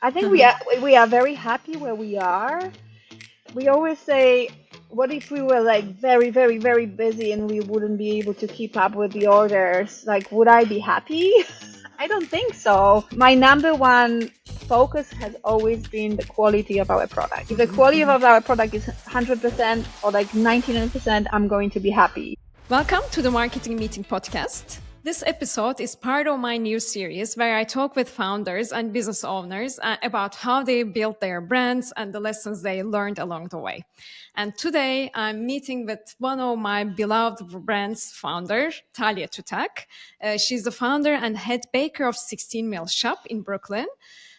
I think we are very happy where we are. We always say, what if we were like very, very, very busy and we wouldn't be able to keep up with the orders? Like, would I be happy? I don't think so. My number one focus has always been the quality of our product. If the quality of our product is 100% or like 99%, I'm going to be happy. Welcome to the Marketing Meeting Podcast. This episode is part of my new series where I talk with founders and business owners about how they built their brands and the lessons they learned along the way. And today I'm meeting with one of my beloved brands founder, Talia Tutak. She's the founder and head baker of 16 Mill Shop in Brooklyn.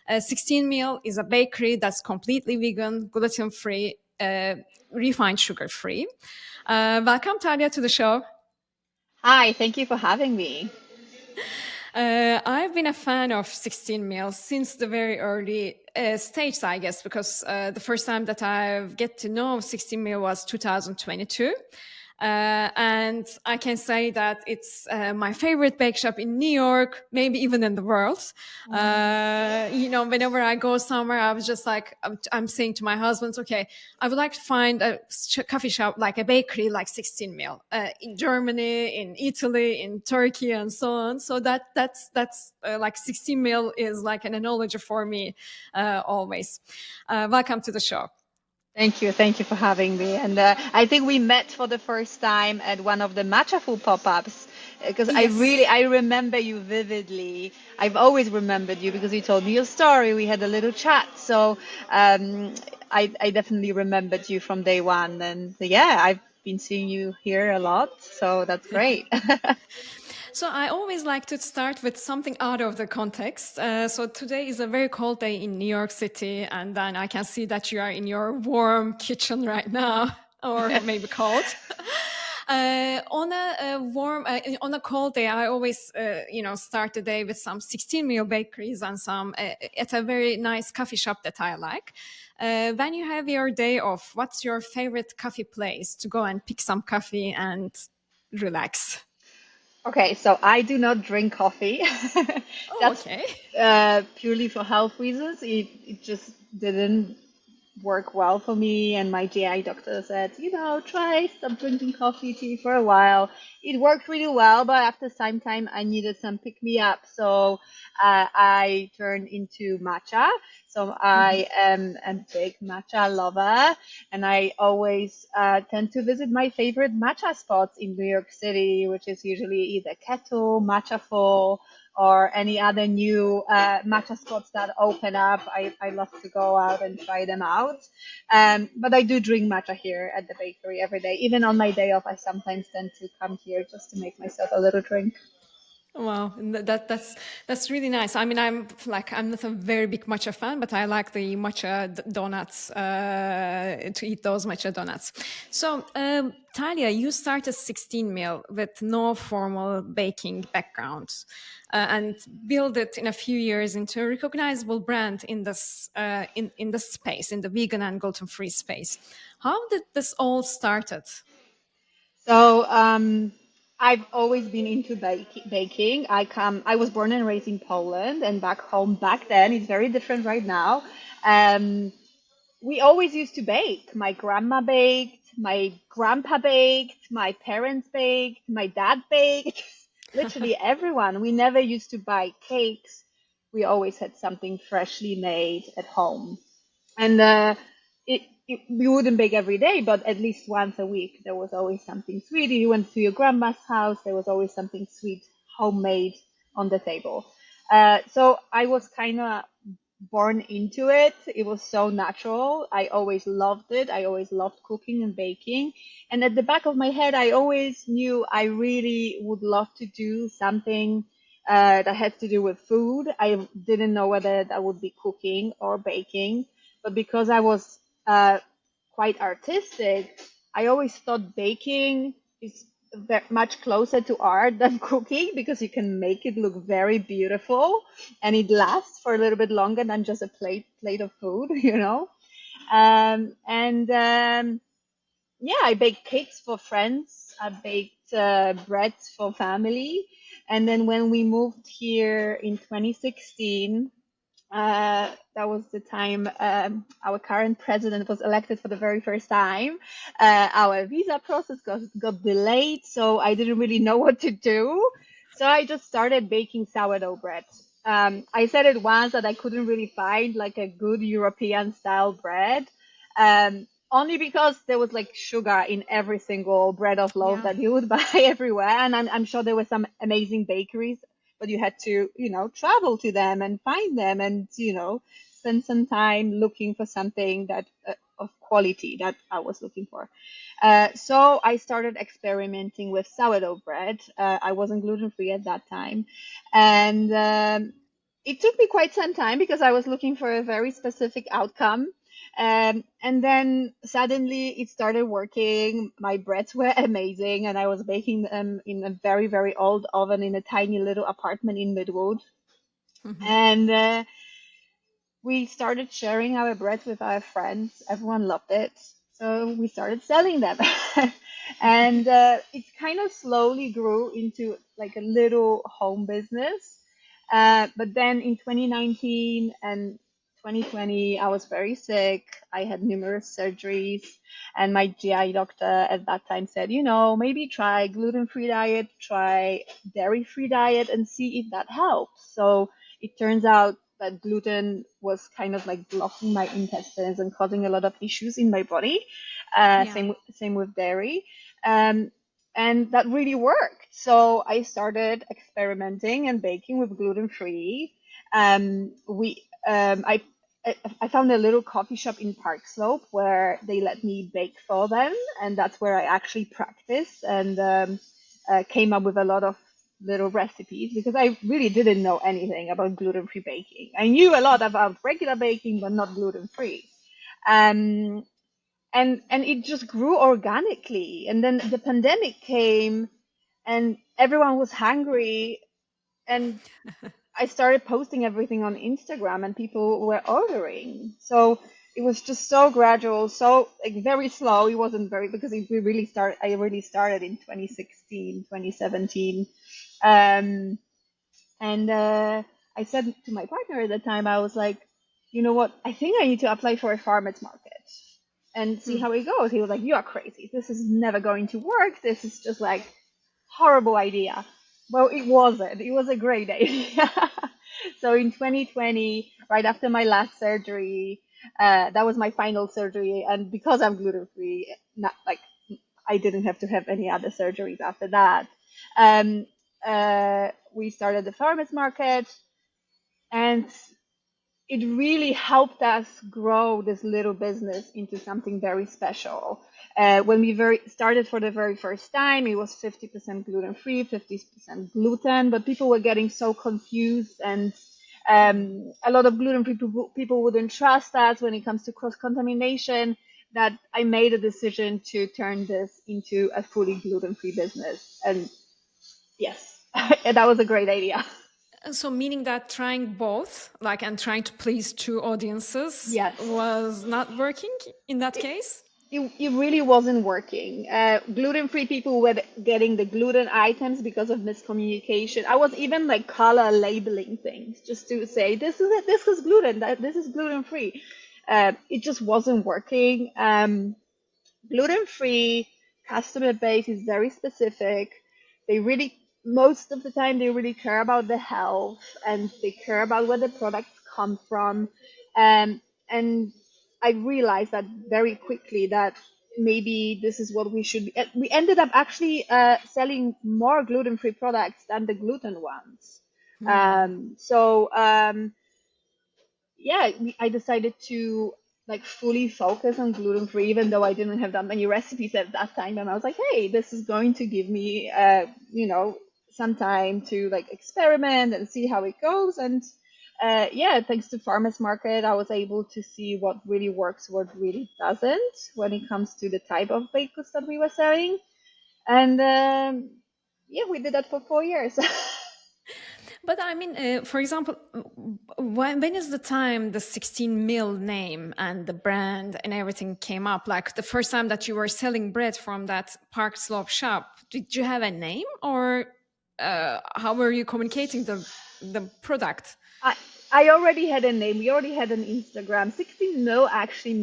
16 Mill is a bakery that's completely vegan, gluten-free, refined sugar-free. Welcome, Talia, to the show. Hi, thank you for having me. I've been a fan of 16 Meals since the very early stage, I guess, because the first time that I get to know 16 Meal was 2022. And I can say that it's my favorite bake shop in New York, maybe even in the world. Whenever I go somewhere, I was just like, I'm saying to my husband, okay, I would like to find a coffee shop, like a bakery, like 16 Meal in Germany, in Italy, in Turkey, and so on. So that's like 16 Meal is like an analogy for me always. Welcome to the show. Thank you. Thank you for having me. And I think we met for the first time at one of the matcha food pop-ups because Yes. I remember you vividly. I've always remembered you because you told me your story. We had a little chat. So I definitely remembered you from day one. And yeah, I've been seeing you here a lot. So that's great. So I always like to start with something out of the context. So today is a very cold day in New York City, and then I can see that you are in your warm kitchen right now, or maybe cold. On a cold day, I always, start the day with some 16 meal bakeries and some at a very nice coffee shop that I like. When you have your day off, what's your favorite coffee place to go and pick some coffee and relax? Okay, so I do not drink coffee. Oh, That's okay. purely for health reasons. It just didn't work well for me, and my GI doctor said, try stop drinking coffee tea for a while. It worked really well, but after some time I needed some pick me up, so I turned into matcha. So I am a big matcha lover, and I always tend to visit my favorite matcha spots in New York City, which is usually either Kettle, Matchaful, or any other new matcha spots that open up. I love to go out and try them out. But I do drink matcha here at the bakery every day. Even on my day off, I sometimes tend to come here just to make myself a little drink. Wow, that's really nice. I mean, I'm not a very big matcha fan, but I like the matcha donuts to eat those matcha donuts. So, Talia, you started 16 Mill with no formal baking background, and built it in a few years into a recognizable brand in this space, in the vegan and gluten-free space. How did this all started? So I've always been into baking. I was born and raised in Poland, and back home back then it's very different right now. Um, we always used to bake. My grandma baked, my grandpa baked, my parents baked, my dad baked. Literally everyone. We never used to buy cakes. We always had something freshly made at home. And we wouldn't bake every day, but at least once a week, there was always something sweet. You went to your grandma's house, there was always something sweet, homemade on the table. So I was kind of born into it. It was so natural. I always loved it. I always loved cooking and baking. And at the back of my head, I always knew I really would love to do something that had to do with food. I didn't know whether that would be cooking or baking, but because I was quite artistic, I always thought baking is much closer to art than cooking because you can make it look very beautiful and it lasts for a little bit longer than just a plate of food, And yeah, I baked cakes for friends. I baked breads for family. And then when we moved here in 2016, That was the time our current president was elected for the very first time. Our visa process got delayed, so I didn't really know what to do. So I just started baking sourdough bread. I said it once that I couldn't really find like a good European style bread, only because there was like sugar in every single bread of loaf Yeah. that you would buy everywhere. And I'm sure there were some amazing bakeries, but you had to, travel to them and find them and, spend some time looking for something that of quality that I was looking for. So I started experimenting with sourdough bread. I wasn't gluten free at that time. And it took me quite some time because I was looking for a very specific outcome. And then suddenly it started working. My breads were amazing, and I was baking them in a very, very old oven in a tiny little apartment in Midwood. Mhm. And we started sharing our breads with our friends. Everyone loved it. So we started selling them. And it kind of slowly grew into like a little home business. But then in 2019 and 2020, I was very sick. I had numerous surgeries, and my GI doctor at that time said, maybe try gluten-free diet, try dairy-free diet, and see if that helps. So it turns out that gluten was kind of like blocking my intestines and causing a lot of issues in my body. Yeah. Same with dairy. Um, and that really worked. So I started experimenting and baking with gluten free. We I found a little coffee shop in Park Slope where they let me bake for them, and that's where I actually practiced and came up with a lot of little recipes because I really didn't know anything about gluten free baking. I knew a lot about regular baking, but not gluten free. Um, and it just grew organically. And then the pandemic came, and everyone was hungry, and I started posting everything on Instagram, and people were ordering. So it was just so gradual, so like very slow. It wasn't very because we really start. I really started in 2016, 2017, um, and I said to my partner at the time, I was like, you know what? I think I need to apply for a farmers market and see Hmm. how it goes. He was like, you are crazy. This is never going to work. This is just like horrible idea. Well, it wasn't. It was a great idea. So in 2020, right after my last surgery, that was my final surgery, and because I'm gluten free, not like I didn't have to have any other surgeries after that. Um, we started the farmers market, and it really helped us grow this little business into something very special. When we started for the very first time, it was 50% gluten free, 50% gluten, but people were getting so confused, and a lot of gluten free people wouldn't trust us when it comes to cross contamination. That I made a decision to turn this into a fully gluten free business. And yes, that was a great idea. So, meaning that trying both, like, and trying to please two audiences Yes. was not working in that It, case? it really wasn't working. Gluten-free people were getting the gluten items because of miscommunication. I was even like color labeling things just to say this is it, this is gluten, that this is gluten-free. It just wasn't working. Gluten-free customer base is very specific. They really, most of the time, they really care about the health, and they care about where the products come from. And I realized that very quickly that maybe this is what we should be. We ended up actually selling more gluten-free products than the gluten ones. Hmm. Yeah, I decided to like fully focus on gluten free, even though I didn't have that many recipes at that time. And I was like, hey, this is going to give me, some time to like experiment and see how it goes. And yeah, thanks to farmers market, I was able to see what really works, what really doesn't when it comes to the type of baked goods that we were selling. And yeah, we did that for 4 years. But I mean, for example, when is the time the 16 mil name and the brand and everything came up? Like the first time that you were selling bread from that Park Slope shop, did you have a name, or how were you communicating the product? I I already had a name. We already had an Instagram. 16 mil actually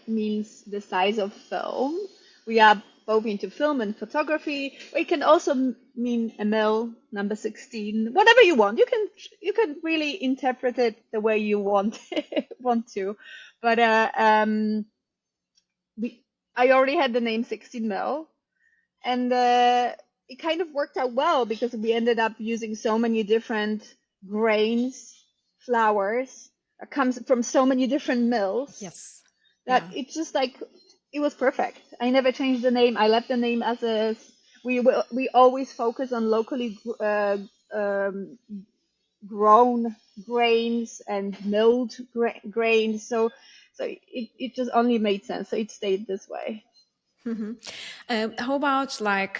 means the size of film. We are both into film and photography. Or it can also mean a mil, number 16, whatever you want. You can really interpret it the way you want want to. But we I already had the name 16 mil, and it kind of worked out well because we ended up using so many different grains, flours, comes from so many different mills Yes. that Yeah. it's just like it was perfect. I never changed the name. I left the name as is. We always focus on locally grown grains and milled grains. So it just only made sense. So it stayed this way. Mhm. How about like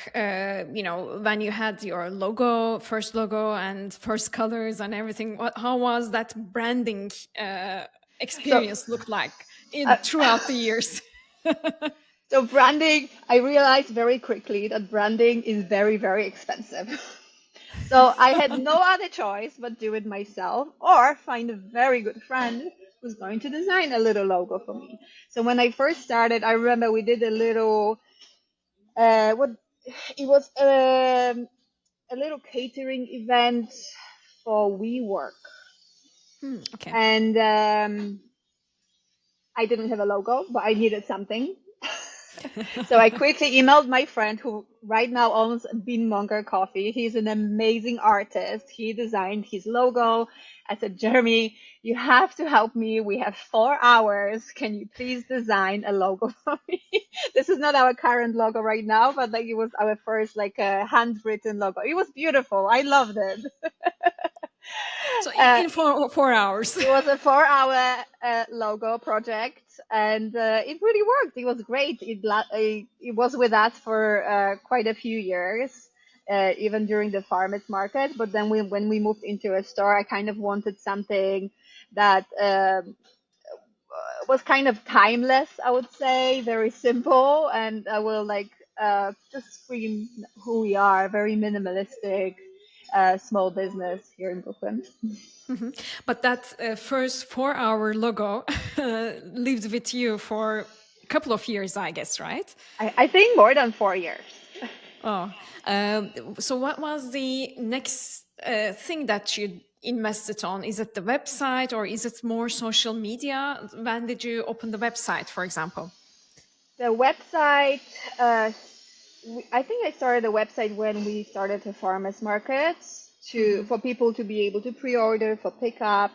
when you had your logo, first logo, and first colors and everything? How was that branding So. experience look like Uh, in throughout the years? So branding, I realized very quickly that branding is very, very expensive. So I had no other choice but do it myself or find a very good friend who's going to design a little logo for me. So when I first started, I remember we did a little, what it was a little catering event for WeWork, Okay. and I didn't have a logo, but I needed something. So I quickly emailed my friend who right now owns Beanmonger Coffee. He's an amazing artist. He designed his logo. I said, Jeremy, you have to help me. We have 4 hours. Can you please design a logo for me? This is not our current logo right now, but like it was our first like handwritten logo. It was beautiful. I loved it. So Uh, in 4 hours. it was a 4 hour logo project, and it really worked. It was great. It was with us for quite a few years, even during the farmers market. But then when we moved into a store, I kind of wanted something that was kind of timeless, I would say, very simple, and I will like just scream who we are, very minimalistic small business here in Brooklyn. Mhm. But that first 4 hour logo lived with you for a couple of years, I guess, right? I think more than 4 years. Oh, so what was the next thing that you invested on? Is it the website or is it more social media? When did you open the website, for example? The website, I think I started the website when we started the farmers markets for people to be able to pre-order for pickup.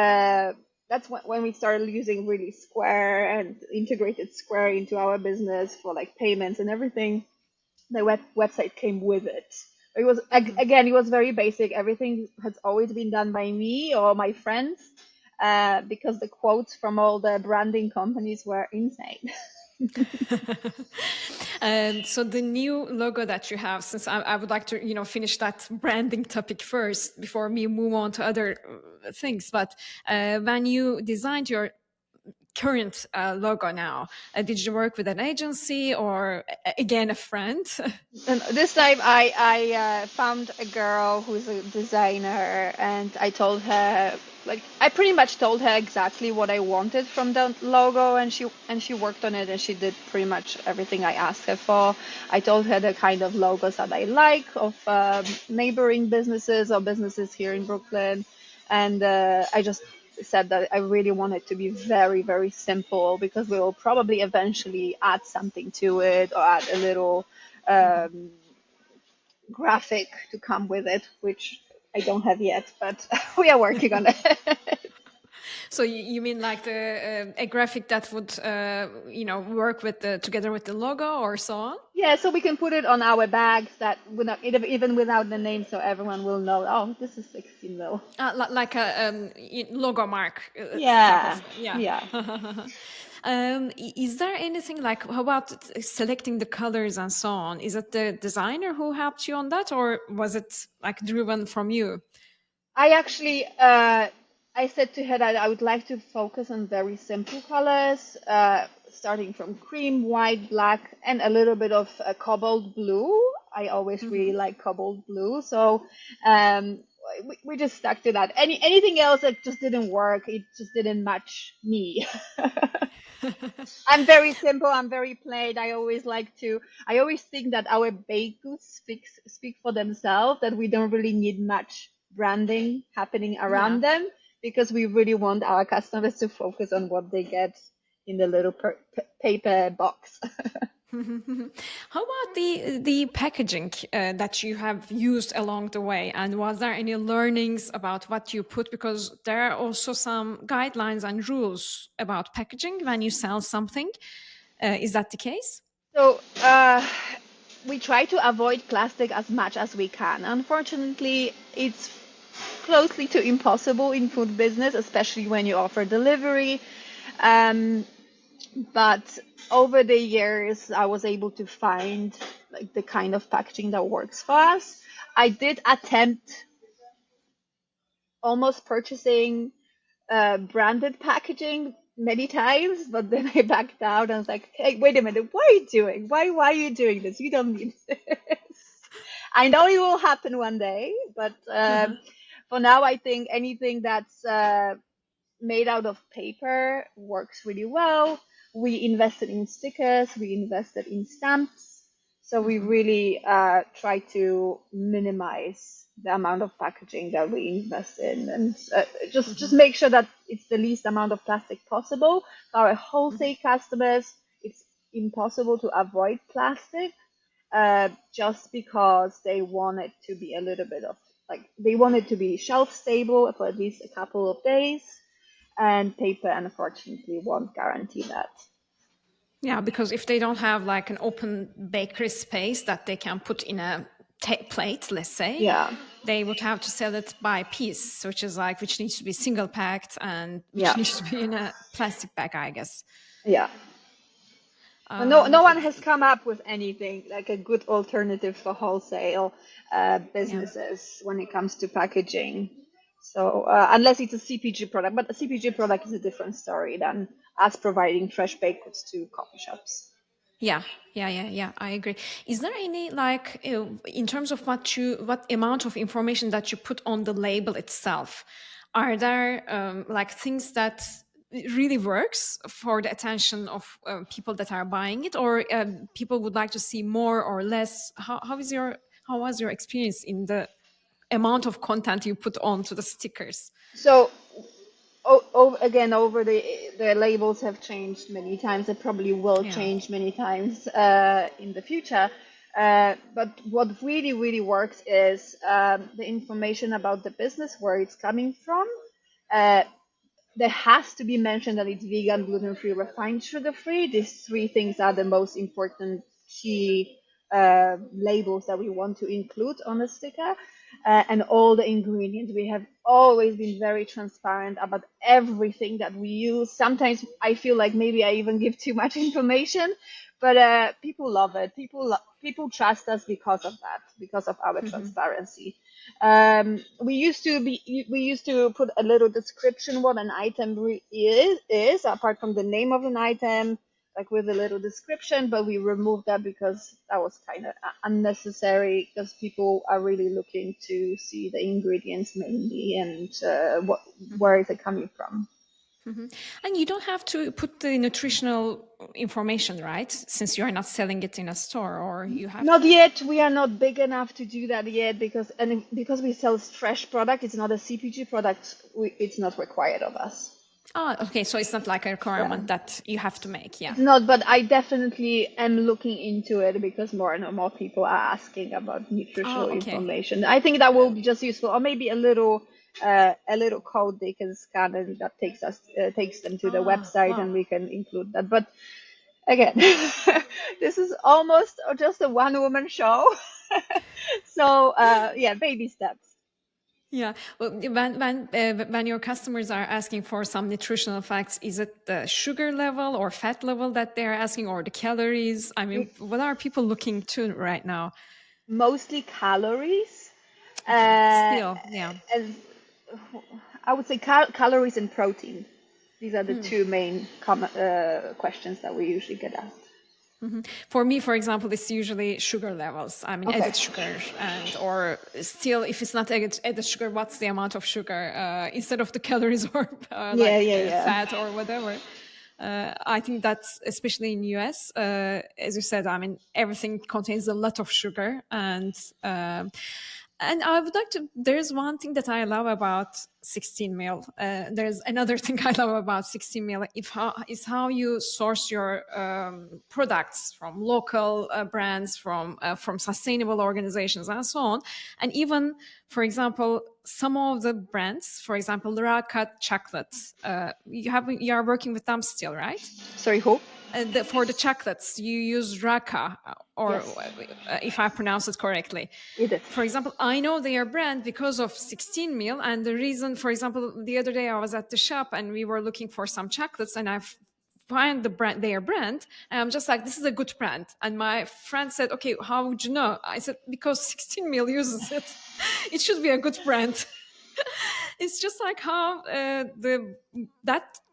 Uh, that's when we started using really Square and integrated Square into our business for like payments and everything. The website came with it. It was again, it was very basic. Everything has always been done by me or my friends, because the quotes from all the branding companies were insane. So the new logo that you have, since I would like to, finish that branding topic first before we move on to other things. But when you designed your current logo now, did you work with an agency or again a friend? And this time I found a girl who's a designer, and I told her, like, I pretty much told her exactly what I wanted from the logo, and she worked on it, and she did pretty much everything I asked her for. I told her the kind of logos that I like of neighboring businesses or businesses here in Brooklyn, and I just said that I really want it to be very, very simple because we will probably eventually add something to it or add a little um, graphic to come with it, which I don't have yet, but we are working on it. So you mean like the a graphic that would work with the together with the logo or so on? Yeah, so we can put it on our bags that without, even without the name, so everyone will know. Oh, this is 16 mil. Like a logo mark type Yeah, of, yeah. yeah. Is there anything like, how about selecting the colors and so on? Is it the designer who helped you on that, or was it like driven from you? I actually, I said to her that I would like to focus on very simple colors, starting from cream, white, black, and a little bit of cobalt blue. I always really like cobalt blue. So, we just stuck to that. Anything else that just didn't work, it just didn't match me. I'm very simple. I'm very plain. I always think that our baked goods speak for themselves, that we don't really need much branding happening Yeah. around them, because we really want our customers to focus on what they get in the little paper box. How about the packaging that you have used along the way? And was there any learnings about what you put? Because there are also some guidelines and rules about packaging when you sell something. Is that the case? So we try to avoid plastic as much as we can. Unfortunately, it's closely to impossible in food business, especially when you offer delivery. Um, but over the years, I was able to find like the kind of packaging that works for us. I did attempt almost purchasing branded packaging many times, but then I backed out and was like, hey, wait a minute, what are you doing? Why are you doing this? You don't need this. I know it will happen one day, but for now, I think anything that's made out of paper works really well. We invested in stickers, we invested in stamps. So we really try to minimize the amount of packaging that we invest in, and just make sure that it's the least amount of plastic possible. For our wholesale customers, it's impossible to avoid plastic, just because they want it to be a little bit of like they want it to be shelf stable for at least a couple of days, and paper unfortunately won't guarantee that. Yeah, because if they don't have like an open bakery space that they can put in a plate, let's say, Yeah, they would have to sell it by piece, which needs to be single packed and which yeah, needs to be in a plastic bag, I guess. yeah. No one has come up with anything like a good alternative for wholesale Yeah. businesses when it comes to packaging. So unless it's a CPG product, but a CPG product is a different story than us providing fresh baked goods to coffee shops. Yeah. I agree. Is there any like in terms of what amount of information that you put on the label itself? Are there like things that really works for the attention of people that are buying it, or people would like to see more or less? How was your experience in the amount of content you put onto the stickers? So again, over the labels have changed many times. They probably will Yeah. change many times in the future. But what really works is the information about the business, where it's coming from. Uh, there has to be mentioned that it's vegan, gluten-free, refined sugar-free. These three things are the most important key labels that we want to include on a sticker. And all the ingredients. We have always been very transparent about everything that we use. Sometimes I feel like maybe I even give too much information, but people love it. People trust us because of that, because of our transparency. We used to put a little description what an item is apart from the name of an item, like with a little description, but we removed that because that was kind of unnecessary, because people are really looking to see the ingredients mainly, and where is it coming from. And you don't have to put the nutritional information, right? Since you are not selling it in a store, or you have Not to? yet. We are not big enough to do that yet, because we sell fresh product. It's not a CPG product. It's not required of us. Ah, okay. So it's not like a Yeah. requirement that you have to make. Yeah. It's not, but I definitely am looking into it because more and more people are asking about Oh, nutritional okay. information. I think that will be just useful, or maybe a little code they can scan and that takes them to the Ah, website, wow. and we can include that. But again, this is almost just a one-woman show, so yeah, baby steps. Yeah. Well, when your customers are asking for some nutritional facts, is it the sugar level or fat level that they're asking, or the calories? I mean, what are people looking to right now? Mostly calories, Okay. uh, Still, yeah. as I would say calories and protein. These are the two main questions that we usually get asked. For me, for example, it's usually sugar levels. I mean, Okay. added sugar, and or still, if it's not added sugar, what's the amount of sugar instead of the calories or Yeah, like yeah, yeah. fat or whatever. I think that's especially in US, as you said. I mean, everything contains a lot of sugar, and I would like to. There's one thing that I love about 16 mil. There's another thing I love about 16 mil. Is how you source your products from local brands, from sustainable organizations, and so on. And even, for example, some of the brands, for example, Raka chocolate. You are working with them still, right? Sorry, who? For the chocolates, you use Raka, or Yes, if I pronounce it correctly. it is. For example, I know their brand because of 16 Meal. And the reason, for example, the other day I was at the shop and we were looking for some chocolates, and I find their brand, and I'm just like, this is a good brand. And my friend said, okay, how would you know? I said, because 16 Meal uses it. It should be a good brand. It's just like how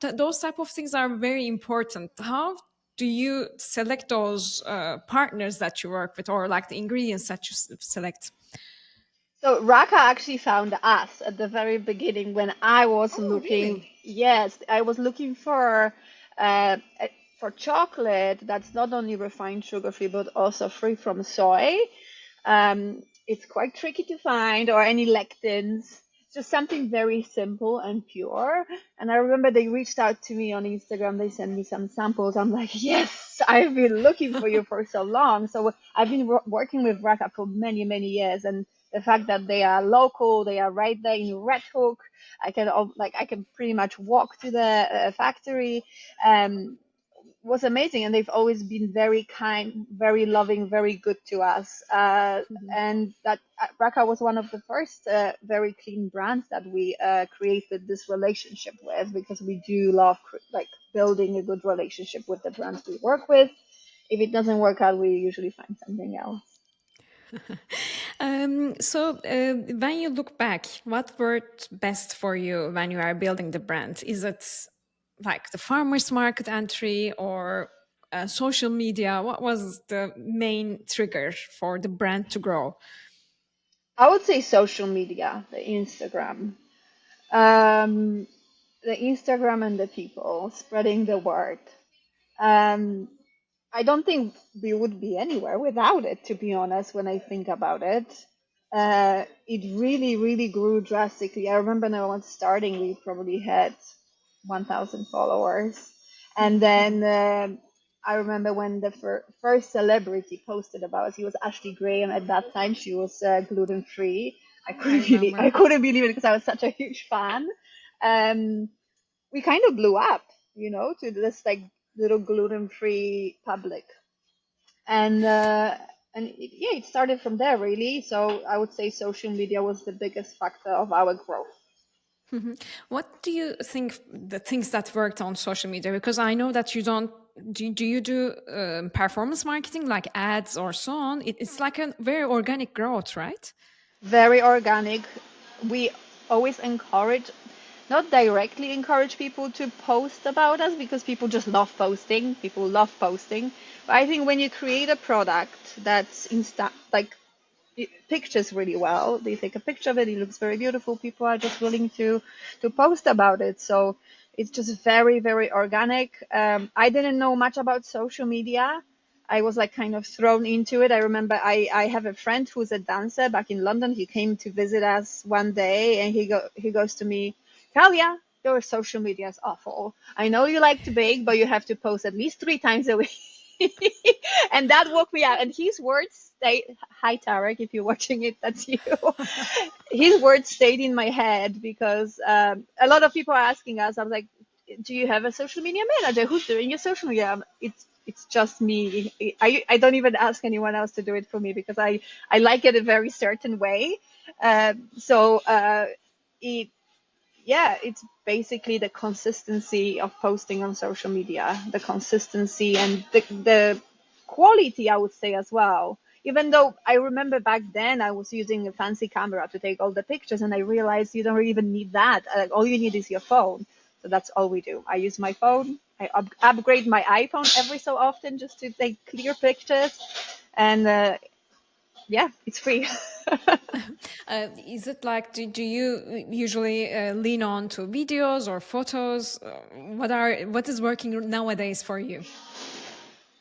those type of things are very important. How do you select those partners that you work with, or like the ingredients that you select? So Raka actually found us at the very beginning when I was Oh, looking. really? Yes, I was looking for chocolate that's not only refined sugar free but also free from soy. It's quite tricky to find, or any lectins. Just something very simple and pure. And I remember they reached out to me on Instagram. They sent me some samples. I'm like, yes, I've been looking for you for so long. So I've been working with Raka for many, many years, and the fact that they are local, they are right there in Red Hook. I can pretty much walk to the factory. Um, was amazing, and they've always been very kind, very loving, very good to us. And that Raka was one of the first very clean brands that we created this relationship with, because we do love like building a good relationship with the brands we work with. If it doesn't work out, we usually find something else. So, when you look back, what worked best for you when you are building the brand? Is it like the farmers market entry, or social media? What was the main trigger for the brand to grow? I would say social media, the Instagram. Um, the Instagram and the people spreading the word. Um, I don't think we would be anywhere without it, to be honest, when I think about it. It really, really grew drastically. I remember when I was starting, we probably had 1,000 followers. And then I remember when the first celebrity posted about us, he was Ashley Graham. At that time, she was gluten-free. I I remember. couldn't believe it because I was such a huge fan. Um, we kind of blew up, to this like little gluten-free public, and yeah, it started from there really. So I would say social media was the biggest factor of our growth. What do you think the things that worked on social media? Because I know that you don't. Do you do performance marketing like ads or so on? It's like a very organic growth, right? Very organic. We always encourage, not directly encourage people to post about us, because people just love posting. People love posting. But I think when you create a product that's like it pictures really well. They take a picture of it. It looks very beautiful. People are just willing to post about it. So it's just very, very organic. I didn't know much about social media. I was like kind of thrown into it. I remember I have a friend who's a dancer back in London. He came to visit us one day, and he goes to me, Talia, your social media is awful. I know you like to bake, but you have to post at least 3 times a week. And that woke me up. And his words stayed. Hi, Tarek, if you're watching it, that's you. His words stayed in my head because a lot of people are asking us. I'm like, do you have a social media manager? Who's doing your social media? It's just me. I don't even ask anyone else to do it for me, because I like it a very certain way. So it yeah, it's basically the consistency of posting on social media, the consistency and the quality, I would say, as well. Even though I remember back then I was using a fancy camera to take all the pictures, and I realized you don't even need that. All you need is your phone. So that's all we do. I use my phone, upgrade my iPhone every so often just to take clear pictures. And yeah, it's free. Is it like, do you usually lean on to videos or photos? What is working nowadays for you?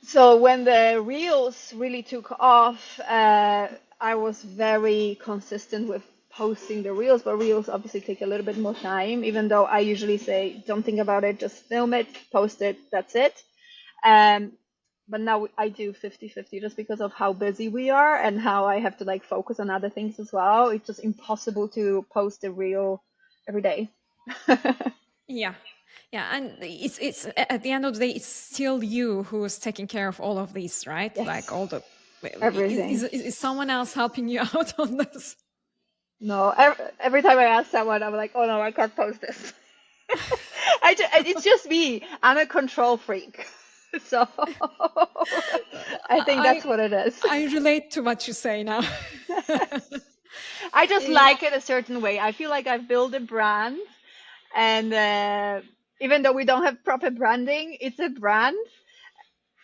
So when the reels really took off, I was very consistent with posting the reels, but reels obviously take a little bit more time, even though I usually say, don't think about it, just film it, post it, that's it. Um, but now I do 50-50 just because of how busy we are and how I have to like focus on other things as well. It's just impossible to post a reel every day. Yeah. Yeah, and it's at the end of the day, it's still you who is taking care of all of these, right? Like Yes, all the everything. is someone else helping you out on this? No, every time I ask someone, I'm like, oh no, I can't post this. It's just me. I'm a control freak. So I think I that's what it is. I relate to what you say now. I just Eh, like it a certain way. I feel like I've built a brand, and even though we don't have proper branding, it's a brand,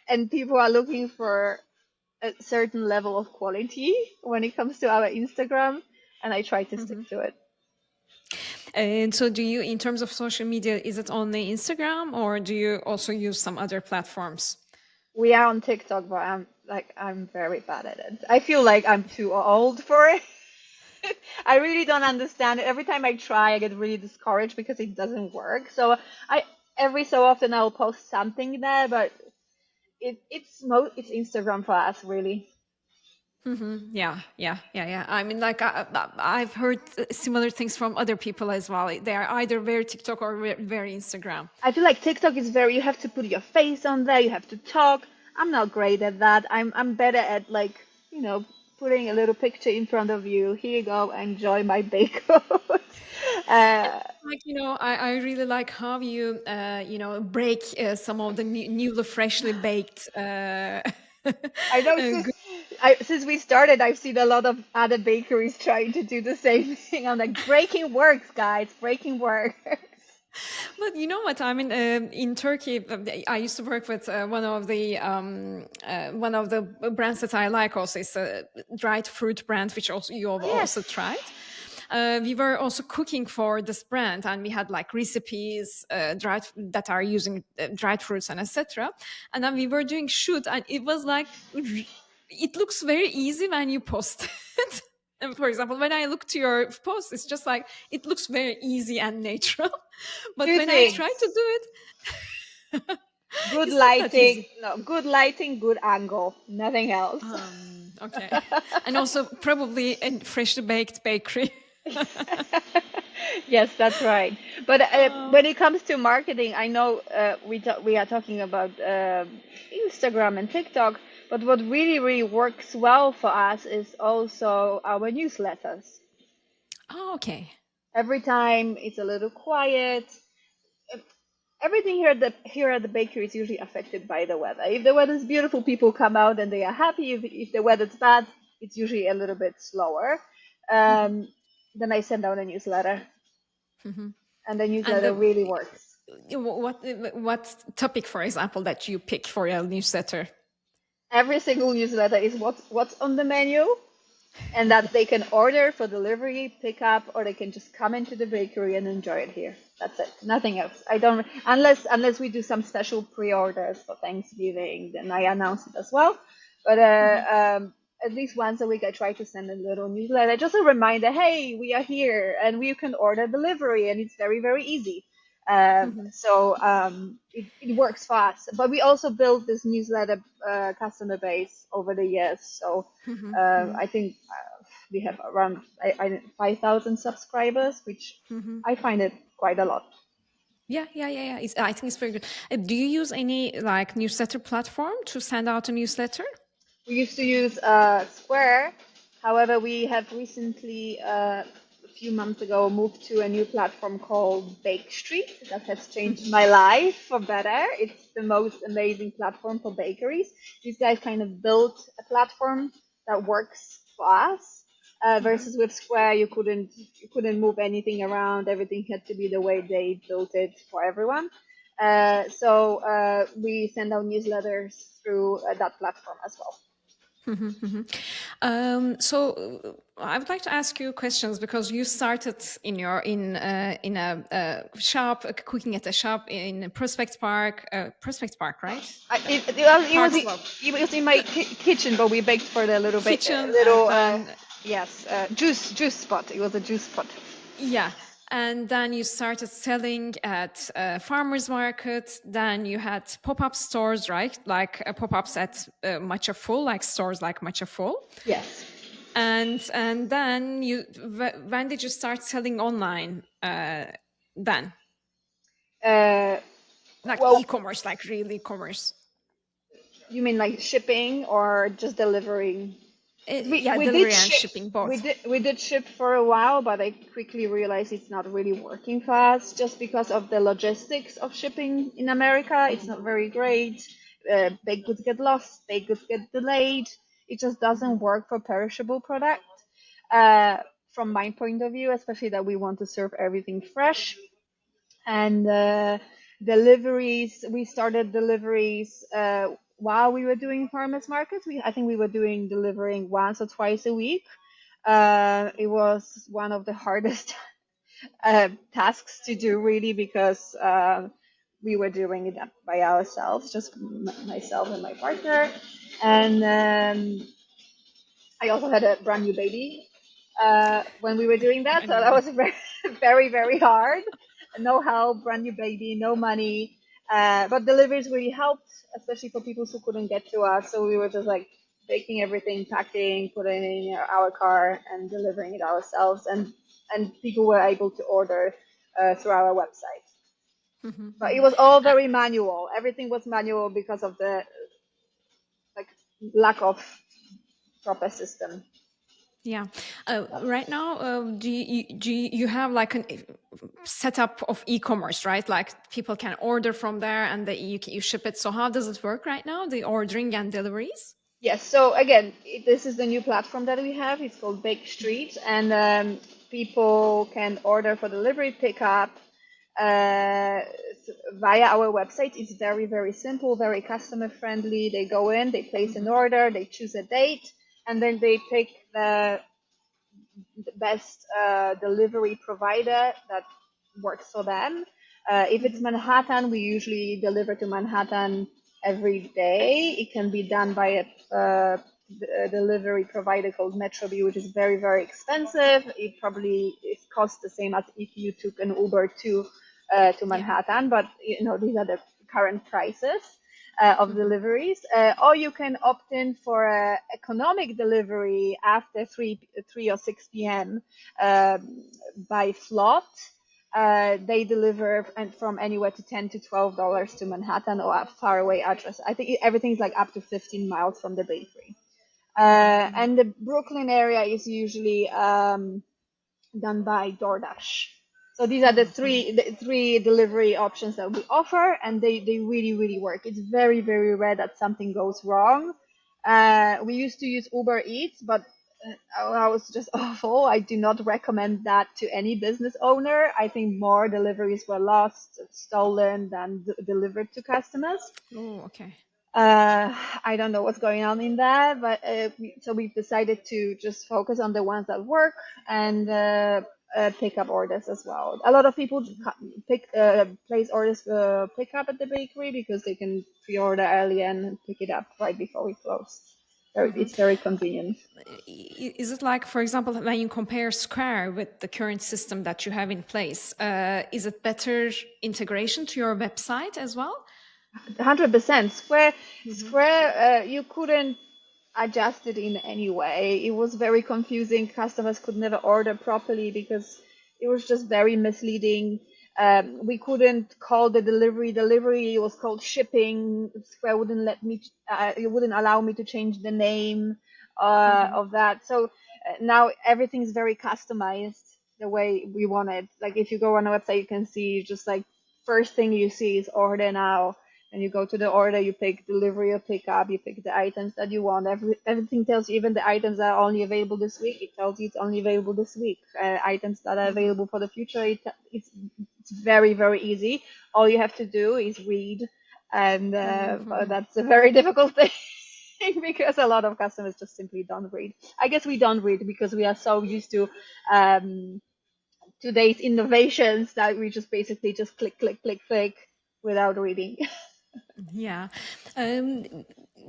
and people are looking for a certain level of quality when it comes to our Instagram, and I try to stick mhm. to it. And so, do you, in terms of social media, is it only Instagram or do you also use some other platforms? We are on TikTok, but I'm very bad at it. I feel like I'm too old for it. I really don't understand it. Every time I try, I get really discouraged because it doesn't work. So I every so often I'll post something there, but it's Instagram for us really. Yeah, yeah, yeah, yeah. I mean, like I've heard similar things from other people as well. They are either very TikTok or very Instagram. I feel like TikTok is very you have to put your face on there, you have to talk. I'm not great at that. I'm better at like, putting a little picture in front of you. Here you go, enjoy my bagels. uh, Like, I really like how you break some of the newly freshly baked I know good. since we started, I've seen a lot of other bakeries trying to do the same thing. I'm like, breaking works, guys, breaking works. But you know what? I mean, in Turkey, I used to work with one of the brands that I like. Also, it's a dried fruit brand, which also you have Oh, also yes. tried. We were also cooking for this brand, and we had like recipes dried that are using dried fruits and etc. And then we were doing shoot, and it was like it looks very easy when you post it. And for example, when I look to your post, it's just like it looks very easy and natural. But Two when I try to things. do it, Good it's not that lighting, easy. no, good lighting, good angle, nothing else. Okay. And also probably a freshly baked bakery. Yes, that's right. But Oh. when it comes to marketing, I know we are talking about Instagram and TikTok, but what really, really works well for us is also our newsletters. Oh, okay. Every time it's a little quiet, everything here at the bakery is usually affected by the weather. If the weather is beautiful, people come out and they are happy. If the weather's bad, it's usually a little bit slower. Um, then I send out a newsletter, and the And newsletter really works. what topic, for example, that you pick for your newsletter? Every single newsletter is what's on the menu, and that they can order for delivery, pick up, or they can just come into the bakery and enjoy it here. That's it. Nothing else. I don't unless we do some special pre-orders for Thanksgiving, then I announce it as well. But at least once a week, I try to send a little newsletter, just a reminder. Hey, we are here, and you can order delivery, and it's very very easy. It works for us. But we also built this newsletter customer base over the years. So I think we have around 5,000 subscribers, which I find it quite a lot. Yeah, yeah, yeah, yeah. I think it's very good. Do you use any like newsletter platform to send out a newsletter? We used to use Square. However, we have recently, a few months ago, moved to a new platform called Bake Street. That has changed my life for better. It's the most amazing platform for bakeries. These guys kind of built a platform that works for us. Versus with Square, you couldn't move anything around. Everything had to be the way they built it for everyone. So we send out newsletters through that platform as well. I would like to ask you questions because you started in a shop, cooking at a shop in Prospect Park, right? It Park was Slope it was in my kitchen, but we baked for the kitchen, and little then yes, juice spot. It was a juice spot. yeah, and then you started selling at farmers market. Then you had pop-up stores, right? Like pop-ups at Matcha Full, like stores like Matcha Full. Yes. And then when did you start selling online? Then Uh, like well, e-commerce, like real e-commerce. you mean like shipping or just delivering? 'Cause Yeah, we did delivery and ship shipping both. we did ship for a while, but I quickly realized it's not really working for us just because of the logistics of shipping in America. It's not very great. Baked goods get lost, baked goods get delayed. It just doesn't work for perishable product. Uh, from my point of view, especially that we want to serve everything fresh and deliveries. We started deliveries while we were doing farmers markets. I think we were doing delivering once or twice a week. It was one of the hardest tasks to do, really, because we were doing it by ourselves, just myself and my partner. And I also had a brand new baby when we were doing that, Brand so new that baby. was very, very, very hard. No help, brand new baby, no money. But deliveries really helped, especially for people who couldn't get to us. So we were just like baking everything, packing, putting it in our car, and delivering it ourselves. And people were able to order through our website. But it was all Uh, very manual. Everything was manual because of the like lack of proper system. yeah. Right now, do you have like an setup of e-commerce, right? Like people can order from there and you ship it. So how does it work right now? The ordering and deliveries? Yes, so again, this is the new platform that we have. It's called Bake Street, and people can order for delivery pickup uh, via our website. It's very, very simple, very customer friendly. They go in, they place an order, they choose a date, and then they pick the best delivery provider that works for them. If it's Manhattan, we usually deliver to Manhattan every day. It can be done by a delivery provider called Metrobee, which is very, very expensive. It costs the same as if you took an Uber to Yeah. Manhattan, but these are the current prices of deliveries, or you can opt in for economic delivery after 3 or 6 p.m. By slot. They deliver from anywhere to $10 to $12 to Manhattan or a faraway address. I think everything's like up to 15 miles from the bakery. And the Brooklyn area is usually done by DoorDash. So these are the three delivery options that we offer, and they really, really work. It's very, very rare that something goes wrong. We used to use Uber Eats, but I was just awful. I do not recommend that to any business owner. I think more deliveries were lost, stolen than delivered to customers. Oh, okay. I don't know what's going on in that, but so we've decided to just focus on the ones that work and pick up orders as well. A lot of people place orders for pick up at the bakery because they can pre-order early and pick it up right before we close. So it's very convenient. Is it like, for example, when you compare Square with the current system that you have in place, is it better integration to your website as well? 100%. Square, you couldn't adjust it in any way. It was very confusing. Customers could never order properly because it was just very misleading. We couldn't call the delivery delivery. It was called shipping. Square wouldn't let me. It wouldn't allow me to change the name of that. So now everything's very customized the way we want it. Like if you go on a website, you can see just like first thing you see is order now, and you go to the order, you pick delivery or pickup, you pick the items that you want. Everything tells you, even the items that are only available this week, it tells you it's only available this week. Items that are available for the future, it's it's very, very easy. All you have to do is read, and but that's a very difficult thing because a lot of customers just simply don't read. I guess we don't read because we are so used to um, today's innovations that we just basically just click, click, click, click without reading. Yeah. Um,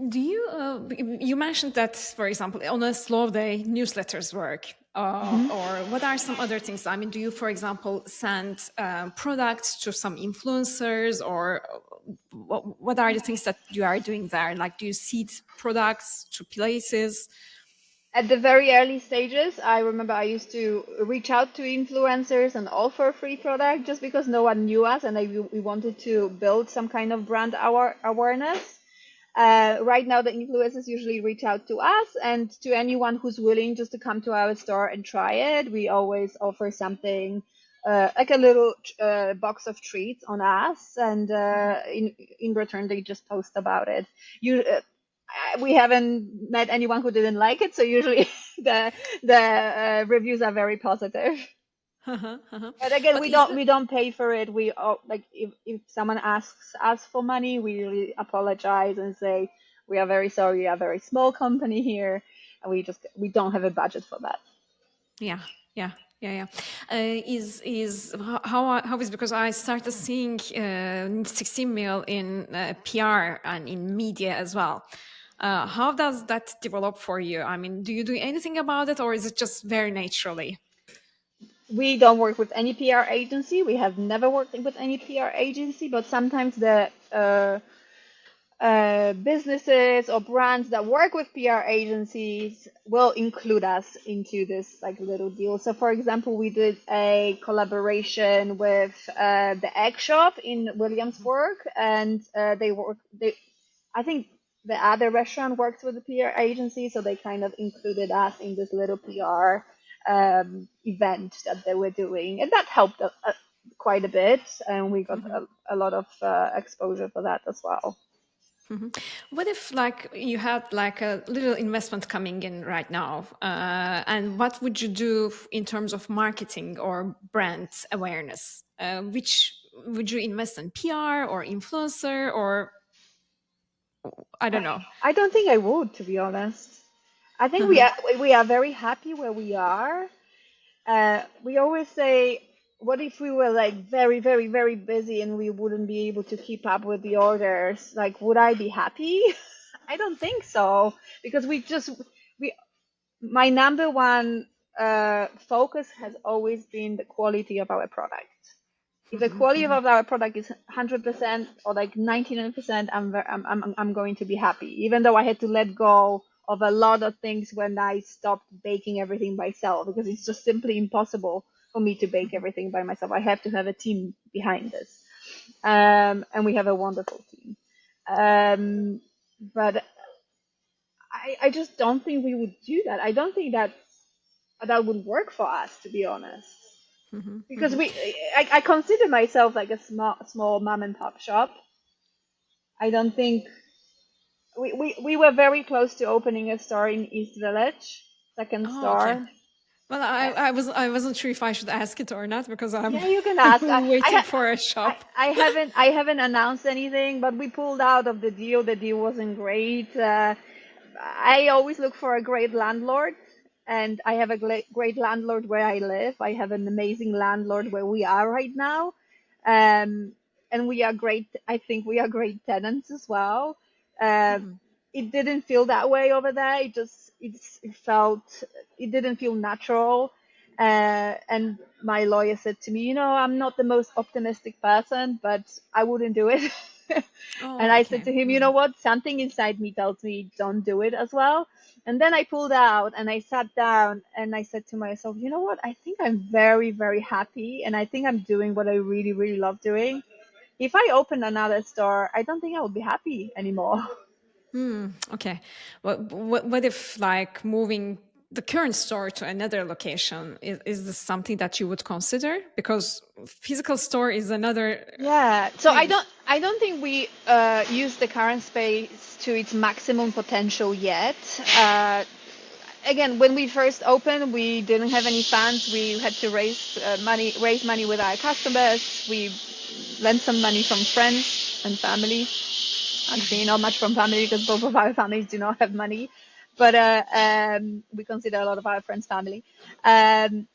do you you mentioned that, for example, on a slow day, newsletters work, or what are some other things? I mean, do you, for example, send products to some influencers, or what are the things that you are doing there? Like, do you seed products to places? At the very early stages, I remember I used to reach out to influencers and offer free product just because no one knew us and we wanted to build some kind of brand awareness. Right now, the influencers usually reach out to us and to anyone who's willing just to come to our store and try it. We always offer something like a little box of treats on us, and in return, they just post about it. You, we haven't met anyone who didn't like it, so usually the reviews are very positive. But again, But is we don't pay for it. We like if someone asks us for money, we really apologize and say we are very sorry. We are a very small company here, and we don't have a budget for that. Yeah, yeah, yeah, yeah. Is how is, because I started seeing 16 mil in PR and in media as well. How does that develop for you? I mean, do you do anything about it, or is it just very naturally? We don't work with any PR agency. We have never worked with any PR agency, but sometimes the businesses or brands that work with PR agencies will include us into this like little deal. So, for example, we did a collaboration with the Egg Shop in Williamsburg, and I think the other restaurant works with the PR agency, so they kind of included us in this little PR event that they were doing, and that helped quite a bit, and we got a lot of exposure for that as well. What if like you had like a little investment coming in right now, and what would you do in terms of marketing or brand awareness? Which would you invest in, PR or influencer, or I don't know? I don't think I would, to be honest. I think we are very happy where we are. We always say, what if we were like very, very, very busy and we wouldn't be able to keep up with the orders? Like, would I be happy? I don't think so, because we my number one focus has always been the quality of our product. If the quality of our product is 100% or like 99%, I'm going to be happy, even though I had to let go of a lot of things when I stopped baking everything myself, because it's just simply impossible for me to bake everything by myself. I have to have a team behind this, and we have a wonderful team. But I just don't think we would do that. I don't think that would work for us, to be honest, because I consider myself like a small mom and pop shop. I don't think we were very close to opening a store in East Village, second Oh, okay. store. Well, Uh, I wasn't sure if I should ask it or not because I'm yeah, you can ask. waiting for a shop. I haven't announced anything, but we pulled out of the deal. The deal wasn't great. I always look for a great landlord, and I have a great landlord where I live. I have an amazing landlord where we are right now, and we are great. I think we are great tenants as well. Uh, it didn't feel that way over there. It felt, it didn't feel natural. And my lawyer said to me, I'm not the most optimistic person, but I wouldn't do it. And Oh, I said okay. to him, you know what? Something inside me tells me don't do it as well. And then I pulled out and I sat down and I said to myself, you know what? I think I'm very, very happy. And I think I'm doing what I really, really love doing. If I open another store, I don't think I will be happy anymore. Okay. What if like moving the current store to another location? Is this something that you would consider? Because physical store is another Yeah, so thing. I don't think we use the current space to its maximum potential yet. Uh, Again, when we first opened, we didn't have any funds. We had to raise money with our customers. We lent some money from friends and family. Actually, not much from family because both of our families do not have money, but we consider a lot of our friends family. And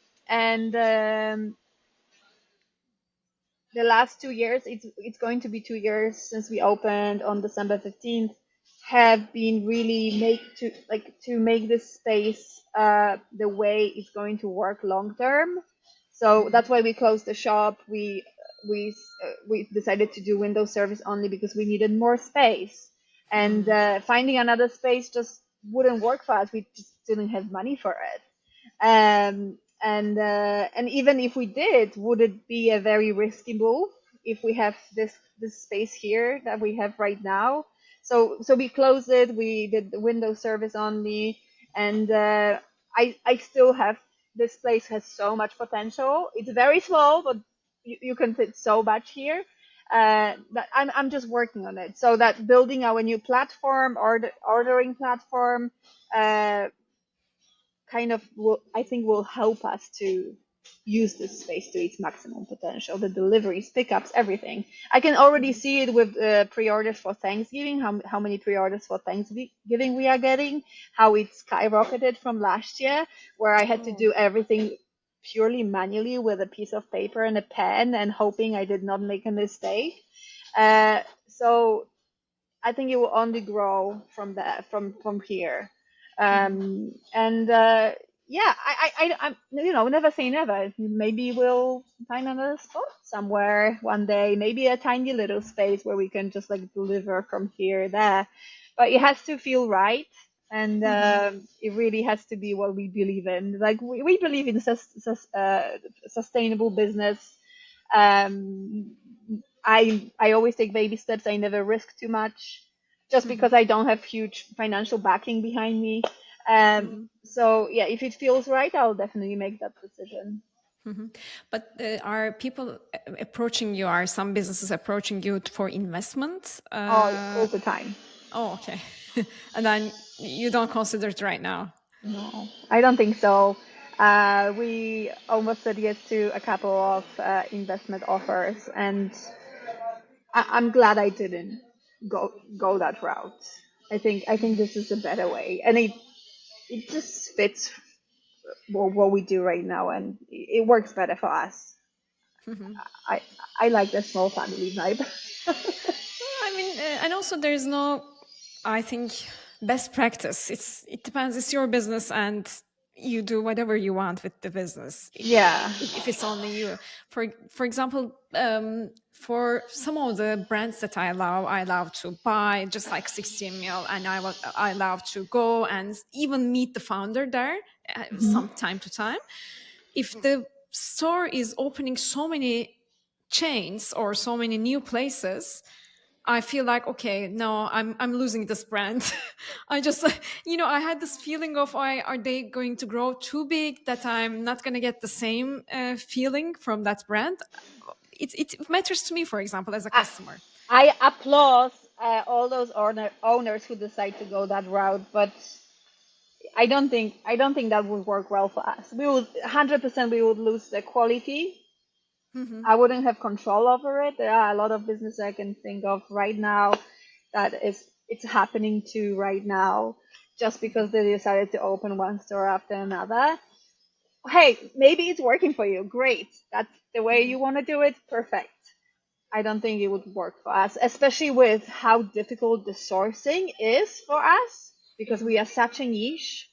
The last 2 years, it's going to be 2 years since we opened on December 15th, have been really to make this space the way it's going to work long term. So that's why we closed the shop. We decided to do window service only because we needed more space, and finding another space just wouldn't work for us. We just didn't have money for it. And even if we did, would it be a very risky move if we have this space here that we have right now? So we closed it. We did the window service only, and I still have this place has so much potential. It's very small, but you can fit so much here. But I'm just working on it. So that building our new platform, ordering platform, uh, kind of will I think will help us to use this space to its maximum potential. The deliveries, pickups, everything. I can already see it with pre-orders for Thanksgiving. How many pre-orders for Thanksgiving we are getting? How it skyrocketed from last year, where I had to Oh. do everything purely manually with a piece of paper and a pen and hoping I did not make a mistake. So I think it will only grow from that from here. And Yeah, I'm never say never. Maybe we'll find another spot somewhere one day. Maybe a tiny little space where we can just like deliver from here there. But it has to feel right, and it really has to be what we believe in. Like we believe in sustainable business. um, I always take baby steps. I never risk too much, just because I don't have huge financial backing behind me. So yeah, if it feels right, I'll definitely make that decision. But are people approaching you? Are some businesses approaching you for investment? All the time. Oh, okay. And then you don't consider it right now. No, I don't think so. We almost said yes to a couple of investment offers, and I'm glad I didn't go that route. I think this is a better way, and it just fits what we do right now, and it works better for us. I I like the small family vibe. I mean, and also there's no, I think, best practice. It depends. It's your business, and you do whatever you want with the business. Yeah. If it's only you, for example, for some of the brands that I love to buy, just like 16 Mil, and I love to go and even meet the founder there some time to time. If the store is opening so many chains or so many new places, I feel like, okay, no, I'm losing this brand. I just I had this feeling of, are they going to grow too big that I'm not going to get the same feeling from that brand? It matters to me, for example, as a I, customer. I applaud all those owners who decide to go that route, but I don't think that would work well for us. We would 100% we would lose the quality. I wouldn't have control over it. There are a lot of businesses I can think of right now that it's happening to right now, just because they decided to open one store after another. Hey, maybe it's working for you. Great. That's the way you want to do it. Perfect. I don't think it would work for us, especially with how difficult the sourcing is for us because we are such a niche.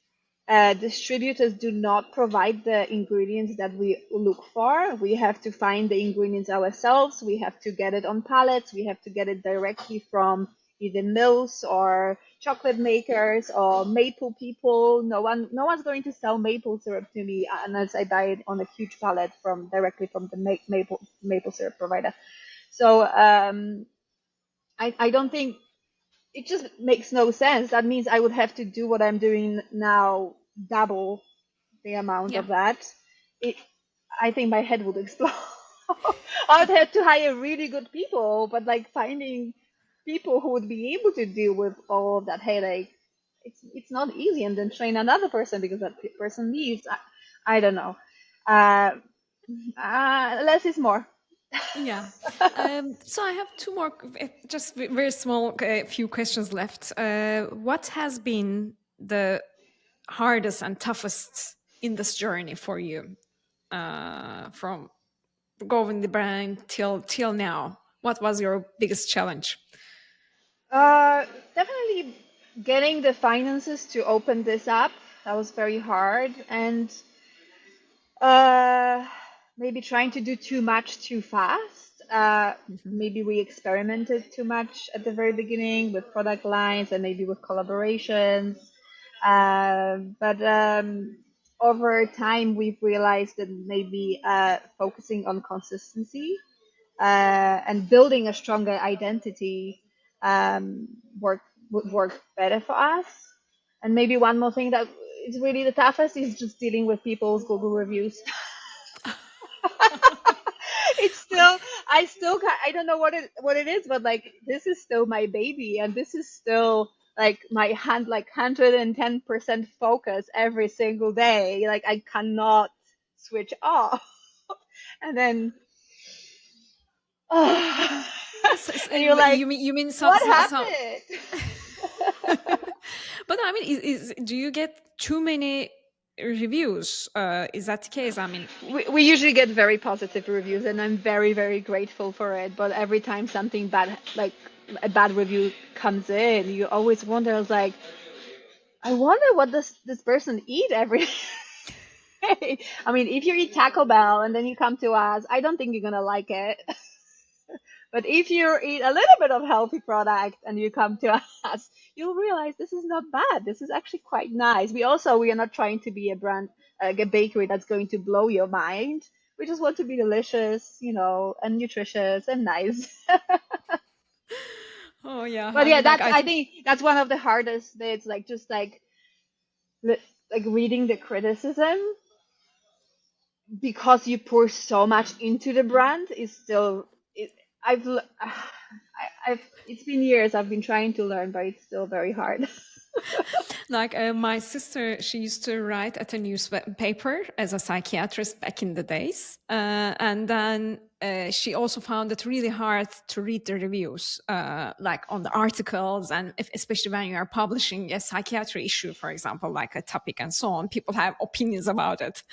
Distributors do not provide the ingredients that we look for. We have to find the ingredients ourselves. We have to get it on pallets. We have to get it directly from either mills or chocolate makers or maple people. No one's going to sell maple syrup to me unless I buy it on a huge pallet from directly from the maple syrup provider. So I don't think it just makes no sense. That means I would have to do what I'm doing now, double the amount Yeah. of that. It, I think my head would explode. I would have to hire really good people, but like finding people who would be able to deal with all of that headache, it's not easy, and then train another person because that person leaves. I don't know. Uh, Less is more. Yeah. So I have two more, just very small, few questions left. What has been the hardest and toughest in this journey for you, from growing the brand till now? What was your biggest challenge? Uh, Definitely getting the finances to open this up. That was very hard, and Uh, maybe trying to do too much too fast. Mhm. Maybe we experimented too much at the very beginning with product lines and maybe with collaborations. But over time, we've realized that maybe focusing on consistency and building a stronger identity um, work would work better for us. And maybe one more thing that is really the toughest is just dealing with people's Google reviews. It's still, I don't know what it is, but like this is still my baby, and this is still like my 110% focus every single day. Like I cannot switch off. And then, and you're like, You mean what some happened? but I mean, do you get too many reviews? Is that the case? I mean, We usually get very positive reviews, and I'm very, very grateful for it. But every time something bad, like a bad review comes in, you always wonder, like, I wonder what this person eat every day. I mean, if you eat Taco Bell and then you come to us, I don't think you're gonna like it. But if you eat a little bit of healthy product and you come to us, you'll realize this is not bad. This is actually quite nice. We are not trying to be a brand, a bakery that's going to blow your mind. We just want to be delicious, and nutritious and nice. oh yeah, But I yeah, mean, like that's I I think think that's one of the hardest bits. Like just like reading the criticism because you pour so much into the brand is still. I've l- I've it's been years I've been trying to learn, but it's still very hard. like my sister, she used to write at a newspaper as a psychiatrist back in the days, and then she also found it really hard to read the reviews, like on the articles, and especially when you are publishing a psychiatry issue, for example, like a topic and so on. People have opinions about it.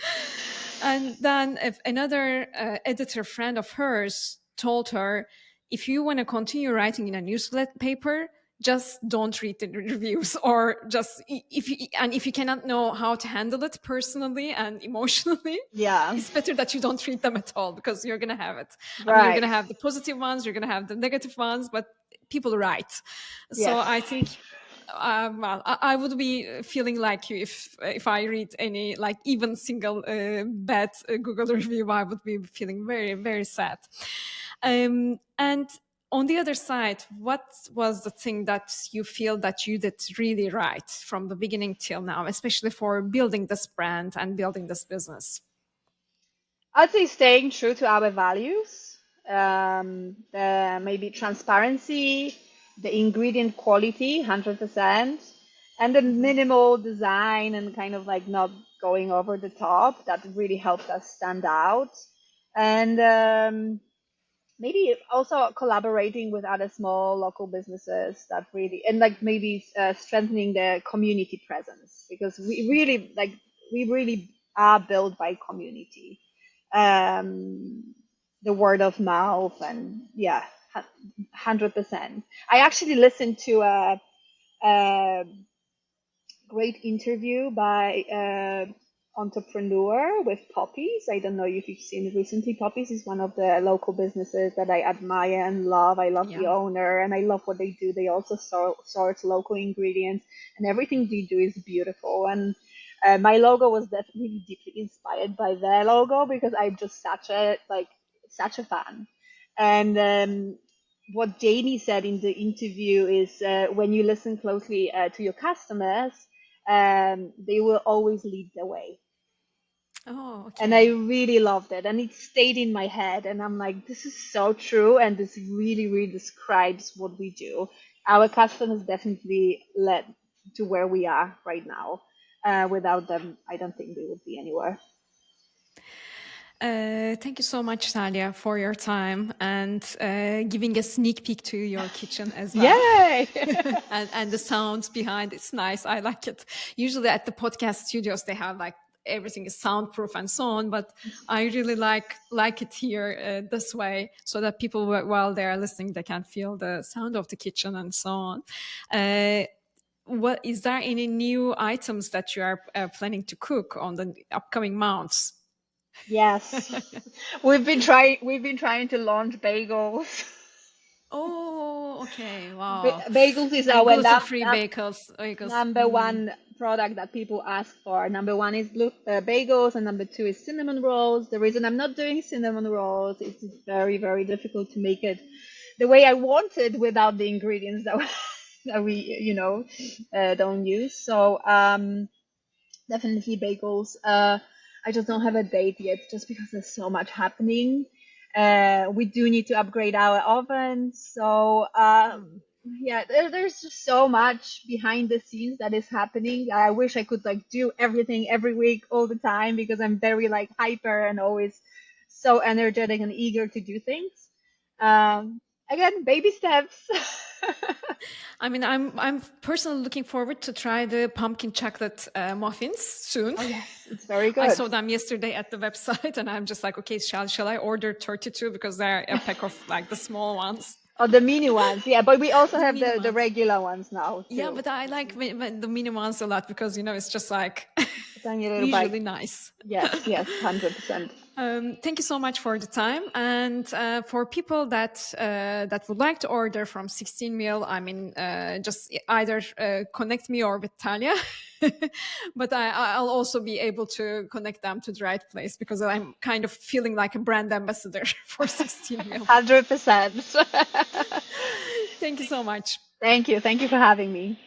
And then if another editor friend of hers told her, if you want to continue writing in a newspaper, just don't read the reviews, or just if you cannot know how to handle it personally and emotionally, Yeah, it's better that you don't read them at all, because you're going to have it. I mean, you're going right. to have the positive ones, you're going to have the negative ones, but people write. So Yes. I think, well, I would be feeling like you if I read any, like, even single bad Google review. I would be feeling very, very sad. And on the other side, what was the thing that you feel that you did really right from the beginning till now, especially for building this brand and building this business? I'd say staying true to our values, the maybe transparency, the ingredient quality, 100%, and the minimal design and kind of like not going over the top. That really helped us stand out. And maybe also collaborating with other small local businesses that really, and like maybe strengthening the community presence, because we really are built by community, the word of mouth, and yeah, 100%. I actually listened to a great interview by entrepreneur with Poppies. I don't know if you've seen it recently. Poppies is one of the local businesses that I admire and love. I love the Yeah. owner and I love what they do. They also source local ingredients, and everything they do is beautiful. And my logo was definitely deeply inspired by their logo because I'm just such a fan. And what Jamie said in the interview is when you listen closely to your customers, they will always lead the way. Oh, And I okay. really loved it. And it stayed in my head. And I'm like, this is so true. And this really, really describes what we do. Our customers definitely to where we are right now. Without them, I don't think we would be anywhere. Thank you so much, Talia, for your time and giving a sneak peek to your kitchen as well. Yay! And the sounds behind, it's nice. I like it. Usually at the podcast studios, they have like everything is soundproof and so on, but I really like it here this way, so that people, while they are listening, they can feel the sound of the kitchen and so on. What is there any new items that you are planning to cook on the upcoming months? Yes, we've been trying to launch bagels. Oh, okay. Wow. Bagels is And our gluten-free bagels. number one product that people ask for. Number one is bagels, and number two is cinnamon rolls. The reason I'm not doing cinnamon rolls is it's very, very difficult to make it the way I wanted without the ingredients that we, don't use. So definitely bagels. I just don't have a date yet, just because there's so much happening. We do need to upgrade our oven. So yeah, there's just so much behind the scenes that is happening. I wish I could like do everything every week all the time, because I'm very like hyper and always so energetic and eager to do things. Again, baby steps. I mean, I'm personally looking forward to try the pumpkin chocolate muffins soon. Oh yes, it's very I good. saw them yesterday at the website, and I'm just like, okay, shall I order 32, because they're a pack of like the small ones. Oh, the mini ones, yeah, but we also The have mini the ones. regular ones now Yeah, too. but I like the mini ones a lot, because it's just like Tiny little bite. visually nice. Yes, yes, 100%. Thank you so much for the time, and for people that would like to order from 16 Mill, I mean, just either connect me or with Talia, but I'll also be able to connect them to the right place, because I'm kind of feeling like a brand ambassador for 16 Mill. 100%. Thank you so much. Thank you for having me.